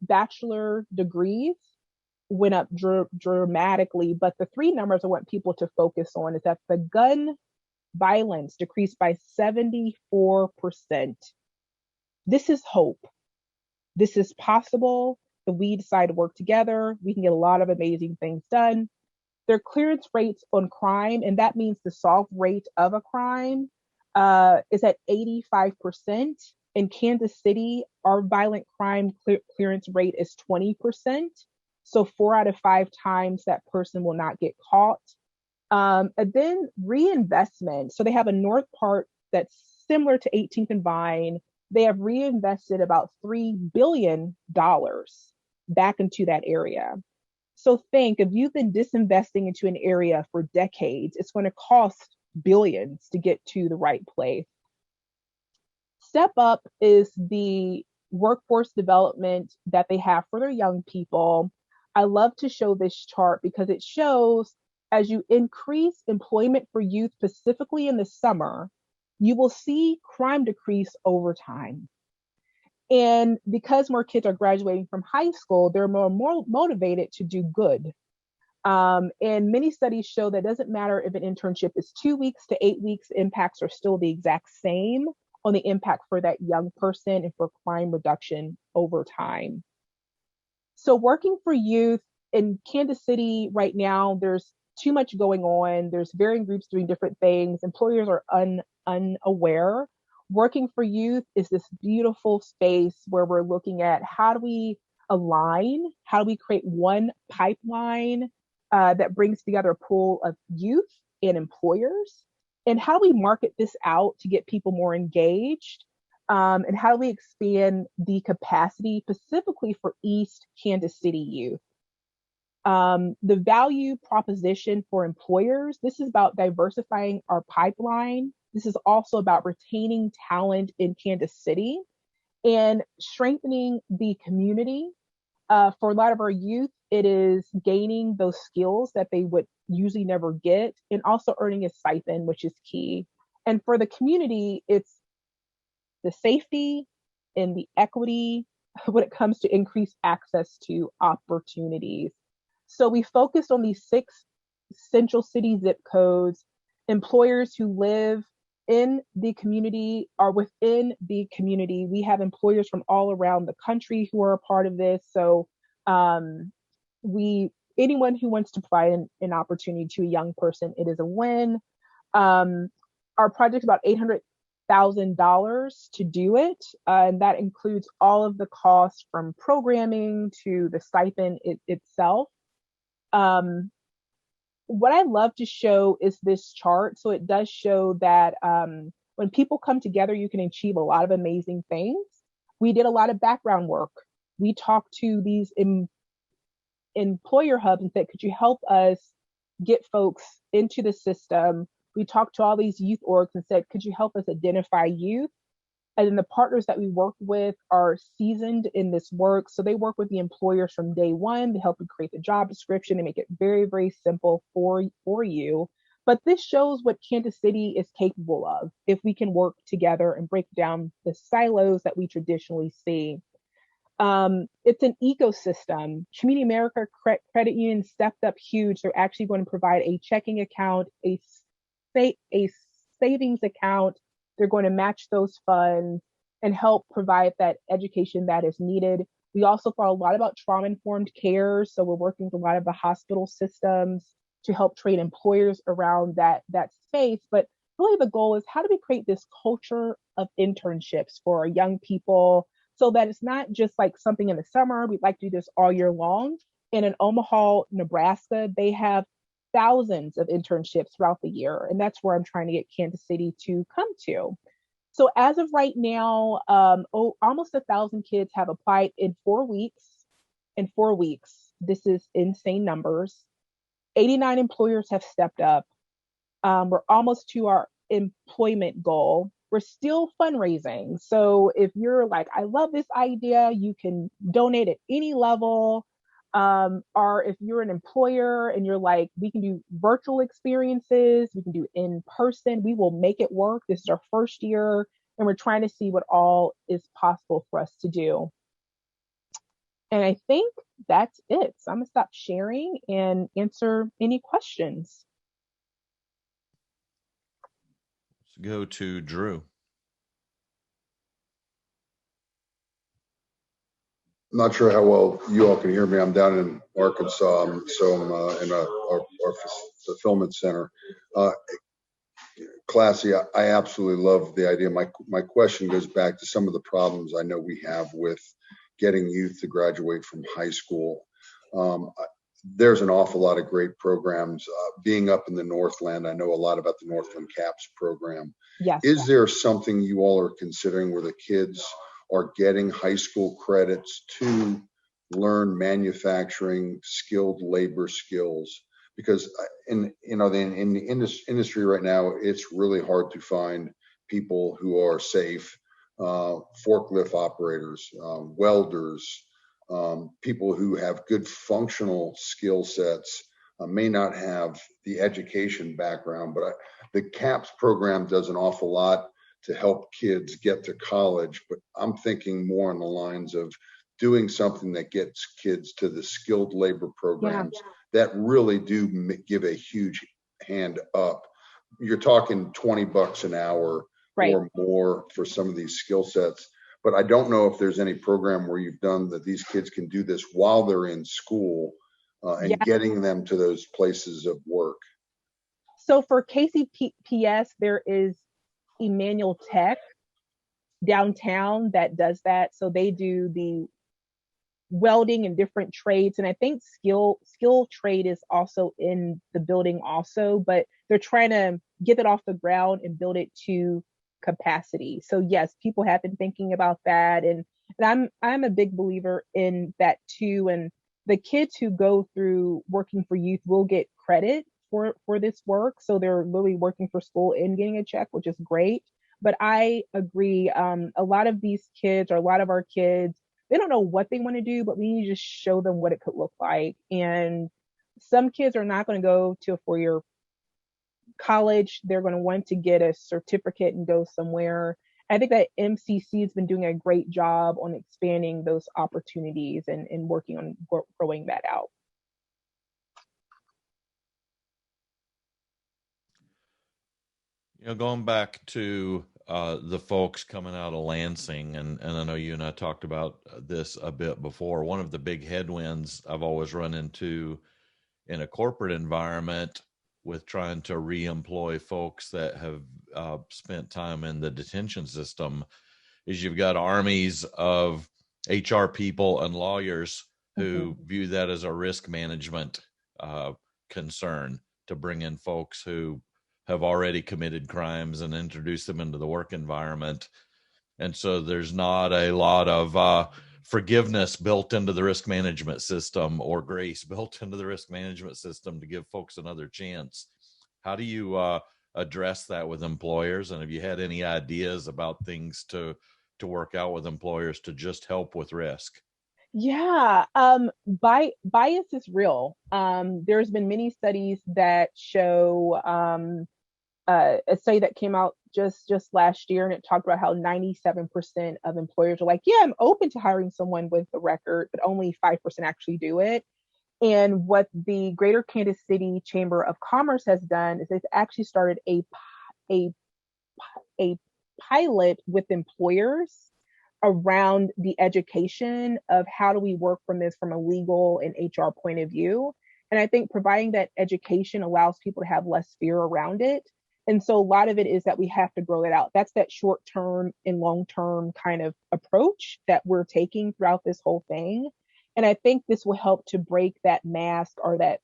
Bachelor degrees went up dramatically, but the three numbers I want people to focus on is that the gun violence decreased by 74%. This is hope. This is possible. If we decide to work together, we can get a lot of amazing things done. Their clearance rates on crime, and that means the solve rate of a crime, is at 85%. In Kansas City, our violent crime clearance rate is 20%. So 4 out of 5 times that person will not get caught. And then reinvestment. So they have a north part that's similar to 18th and Vine. They have reinvested about $3 billion back into that area. So think, if you've been disinvesting into an area for decades, it's going to cost billions to get to the right place. Step Up is the workforce development that they have for their young people. I love to show this chart because it shows as you increase employment for youth, specifically in the summer, you will see crime decrease over time. And because more kids are graduating from high school, they're more motivated to do good. And many studies show that it doesn't matter if an internship is 2 weeks to 8 weeks, impacts are still the exact same on the impact for that young person and for crime reduction over time. So working for youth in Kansas City right now, there's too much going on. There's varying groups doing different things. Employers are unaware. Working for youth is this beautiful space where we're looking at how do we align, how do we create one pipeline that brings together a pool of youth and employers, and how do we market this out to get people more engaged, and how do we expand the capacity specifically for East Kansas City youth. The value proposition for employers, this is about diversifying our pipeline. This is also about retaining talent in Kansas City and strengthening the community. For a lot of our youth, it is gaining those skills that they would usually never get, and also earning a stipend, which is key. And for the community, it's the safety and the equity when it comes to increased access to opportunities. So we focused on these 6 central city zip codes. Employers who live in the community are within the community. We have employers from all around the country who are a part of this. So anyone who wants to provide an opportunity to a young person, it is a win. Our project's about $800,000 to do it, and that includes all of the costs from programming to the stipend itself. What I love to show is this chart. So it does show that when people come together, you can achieve a lot of amazing things. We did a lot of background work. We talked to these employer hubs and said, could you help us get folks into the system? We talked to all these youth orgs and said, could you help us identify youth? And then the partners that we work with are seasoned in this work. So they work with the employers from day one. They help you create the job description and make it very, very simple for you. But this shows what Kansas City is capable of if we can work together and break down the silos that we traditionally see. It's an ecosystem. Community America Credit Union stepped up huge. They're actually going to provide a checking account, a savings account. They're going to match those funds and help provide that education that is needed. We also thought a lot about trauma-informed care. So we're working with a lot of the hospital systems to help train employers around that space. But really the goal is, how do we create this culture of internships for our young people so that it's not just like something in the summer? We'd like to do this all year long. And in Omaha, Nebraska, they have thousands of internships throughout the year. And that's where I'm trying to get Kansas City to come to. So as of right now, almost 1,000 kids have applied in 4 weeks. In 4 weeks, this is insane numbers. 89 employers have stepped up. We're almost to our employment goal. We're still fundraising. So if you're like, I love this idea, you can donate at any level. Or if you're an employer and you're like, we can do virtual experiences, we can do in person, we will make it work. This is our first year, and we're trying to see what all is possible for us to do. And I think that's it. So I'm gonna stop sharing and answer any questions. Let's go to Drew. I'm not sure how well you all can hear me. I'm down in Arkansas, so I'm in our fulfillment center. Klassie, I absolutely love the idea. My question goes back to some of the problems I know we have with getting youth to graduate from high school. There's an awful lot of great programs. Being up in the Northland, I know a lot about the Northland CAPS program. Yes. Is there something you all are considering where the kids are getting high school credits to learn manufacturing, skilled labor skills? Because in the industry right now, it's really hard to find people who are safe, forklift operators, welders, people who have good functional skill sets, may not have the education background, but the CAPS program does an awful lot to help kids get to college. But I'm thinking more on the lines of doing something that gets kids to the skilled labor programs that really do give a huge hand up. You're talking $20 an hour or more for some of these skill sets. But I don't know if there's any program where you've done that these kids can do this while they're in school and getting them to those places of work. So for KCPS, there is Emmanuel Tech downtown that does that. So they do the welding and different trades. And I think skill trade is also in the building also, but they're trying to get it off the ground and build it to capacity. So yes, people have been thinking about that. And I'm a big believer in that too. And the kids who go through working for youth will get credit for this work. So they're really working for school and getting a check, which is great. But I agree, a lot of these kids, or a lot of our kids, they don't know what they want to do, but we need to just show them what it could look like. And some kids are not going to go to a 4-year college. They're going to want to get a certificate and go somewhere. I think that MCC has been doing a great job on expanding those opportunities and working on growing that out. Going back to the folks coming out of Lansing, and I know you and I talked about this a bit before. One of the big headwinds I've always run into in a corporate environment with trying to re-employ folks that have spent time in the detention system is you've got armies of HR people and lawyers who view that as a risk management concern to bring in folks who have already committed crimes and introduce them into the work environment. And so there's not a lot of forgiveness built into the risk management system or grace built into the risk management system to give folks another chance. How do you address that with employers? And have you had any ideas about things to work out with employers to just help with risk? Yeah, bias is real. There's been many studies that show a study that came out just last year, and it talked about how 97% of employers are like, yeah, I'm open to hiring someone with a record, but only 5% actually do it. And what the Greater Kansas City Chamber of Commerce has done is they've actually started a a pilot with employers around the education of how do we work from this from a legal and HR point of view. And I think providing that education allows people to have less fear around it. And so a lot of it is that we have to grow it out. That's that short term and long term kind of approach that we're taking throughout this whole thing. And I think this will help to break that mask or that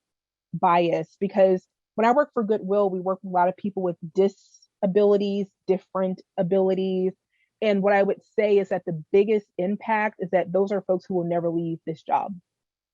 bias, because when I work for Goodwill, we work with a lot of people with disabilities, different abilities. And what I would say is that the biggest impact is that those are folks who will never leave this job.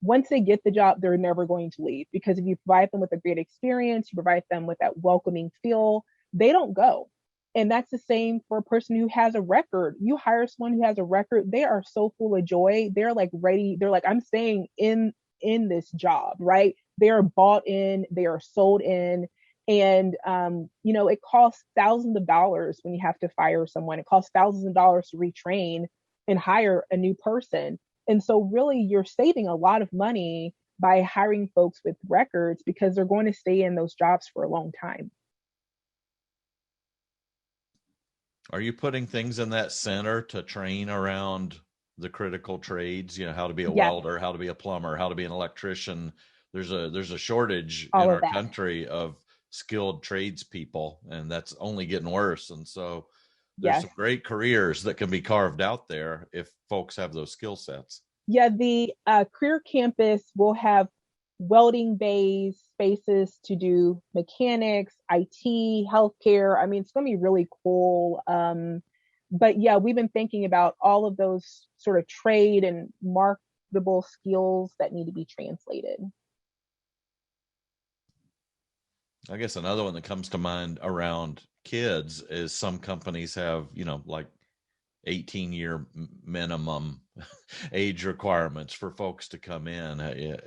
Once they get the job, they're never going to leave, because if you provide them with a great experience, you provide them with that welcoming feel, they don't go. And that's the same for a person who has a record. You hire someone who has a record, they are so full of joy. They're like ready. They're like, I'm staying in this job, right? They are bought in, they are sold in. And it costs thousands of dollars when you have to fire someone. It costs thousands of dollars to retrain and hire a new person. And so really you're saving a lot of money by hiring folks with records, because they're going to stay in those jobs for a long time. Are you putting things in that center to train around the critical trades, how to be a Yes, welder, how to be a plumber, how to be an electrician? There's a shortage in all of our that. country of skilled tradespeople, and that's only getting worse. And so there's Yes. some great careers that can be carved out there if folks have those skill sets. Yeah, the career campus will have welding bays, spaces to do mechanics, IT, healthcare. I mean, it's going to be really cool. But yeah, we've been thinking about all of those sort of trade and marketable skills that need to be translated. I guess another one that comes to mind around kids is some companies have, like 18-year minimum age requirements for folks to come in.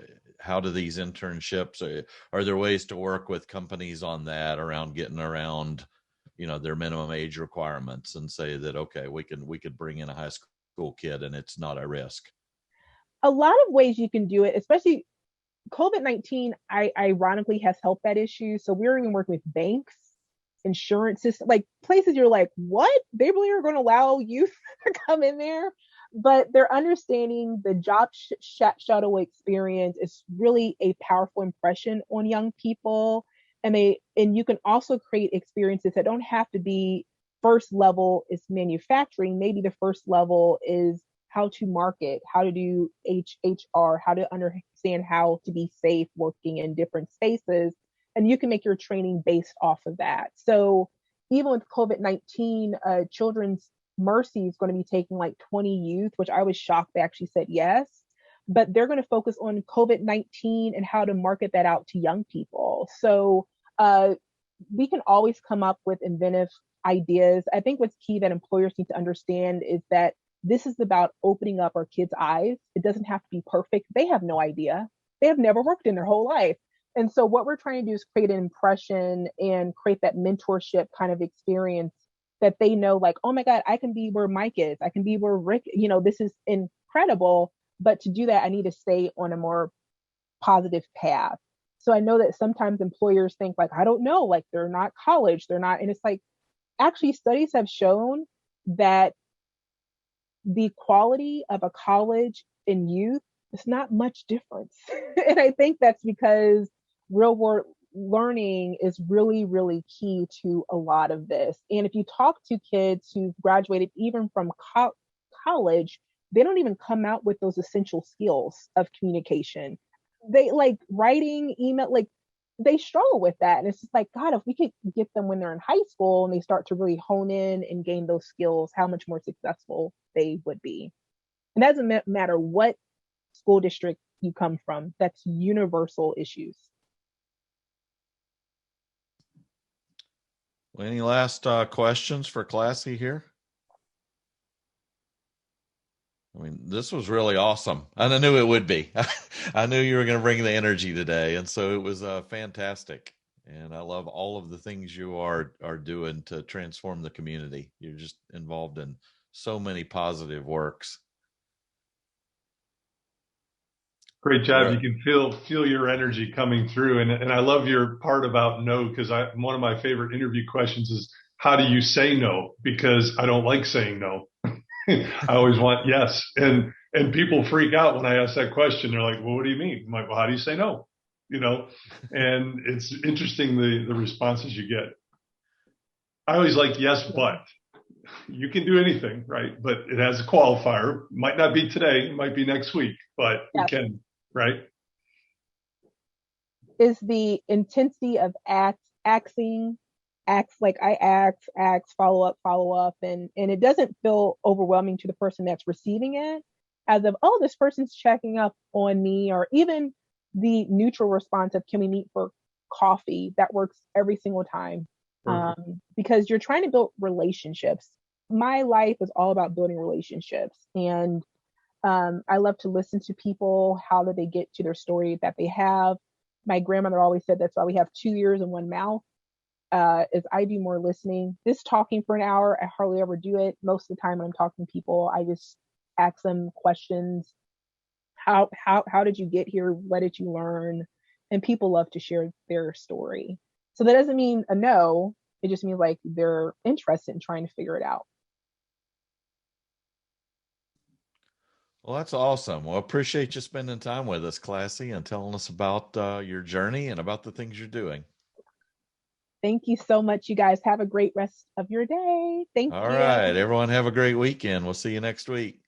How do these internships, are there ways to work with companies on that, around getting around, their minimum age requirements, and say that, okay, we could bring in a high school kid and it's not a risk? A lot of ways you can do it, especially COVID-19, ironically has helped that issue. So we're even working with banks, insurance system, like places you're like, what? They really are going to allow youth to come in there? But they're understanding the job shuttle experience is really a powerful impression on young people. And you can also create experiences that don't have to be first level is manufacturing. Maybe the first level is how to market, how to do HR, how to understand how to be safe working in different spaces. And you can make your training based off of that. So even with COVID-19, Children's Mercy is going to be taking like 20 youth, which I was shocked they actually said yes. But they're going to focus on COVID-19 and how to market that out to young people. So uh, we can always come up with inventive ideas. I think what's key that employers need to understand is that this is about opening up our kids' eyes. It doesn't have to be perfect. They have no idea. They have never worked in their whole life. And so what we're trying to do is create an impression and create that mentorship kind of experience that they know, like, oh my God, I can be where Mike is. I can be where Rick, this is incredible. But to do that, I need to stay on a more positive path. So I know that sometimes employers think like, I don't know, like they're not college, they're not. And it's like, actually, studies have shown that the quality of a college in youth is not much difference. And I think that's because real world learning is really, really key to a lot of this. And if you talk to kids who've graduated even from college, they don't even come out with those essential skills of communication. They like writing, email, like they struggle with that. And it's just like, God, if we could get them when they're in high school and they start to really hone in and gain those skills, how much more successful they would be. And it doesn't matter what school district you come from, that's universal issues. Well, any last questions for Klassie here? I mean, this was really awesome. And I knew it would be. I knew you were going to bring the energy today. And so it was fantastic. And I love all of the things you are doing to transform the community. You're just involved in so many positive works. Great job. Right. You can feel your energy coming through. And I love your part about no, because one of my favorite interview questions is, how do you say no? Because I don't like saying no. I always want yes. And people freak out when I ask that question. They're like, well, what do you mean? I'm like, well, how do you say no? And it's interesting the responses you get. I always like yes, but you can do anything, right? But it has a qualifier. Might not be today, it might be next week, but we can, right? Is the intensity of axing, like I ask, follow up, and it doesn't feel overwhelming to the person that's receiving it, as of, oh, this person's checking up on me, or even the neutral response of, can we meet for coffee? That works every single time. Because you're trying to build relationships. My life is all about building relationships, and I love to listen to people. How did they get to their story that they have? My grandmother always said that's why we have 2 ears and 1 mouth. Is I do more listening. This talking for an hour, I hardly ever do it. Most of the time when I'm talking to people, I just ask them questions. How did you get here? What did you learn? And people love to share their story. So that doesn't mean a no. It just means like they're interested in trying to figure it out. Well, that's awesome. Well, appreciate you spending time with us, Klassie, and telling us about your journey and about the things you're doing. Thank you so much, you guys. Have a great rest of your day. Thank you. All right, everyone, have a great weekend. We'll see you next week.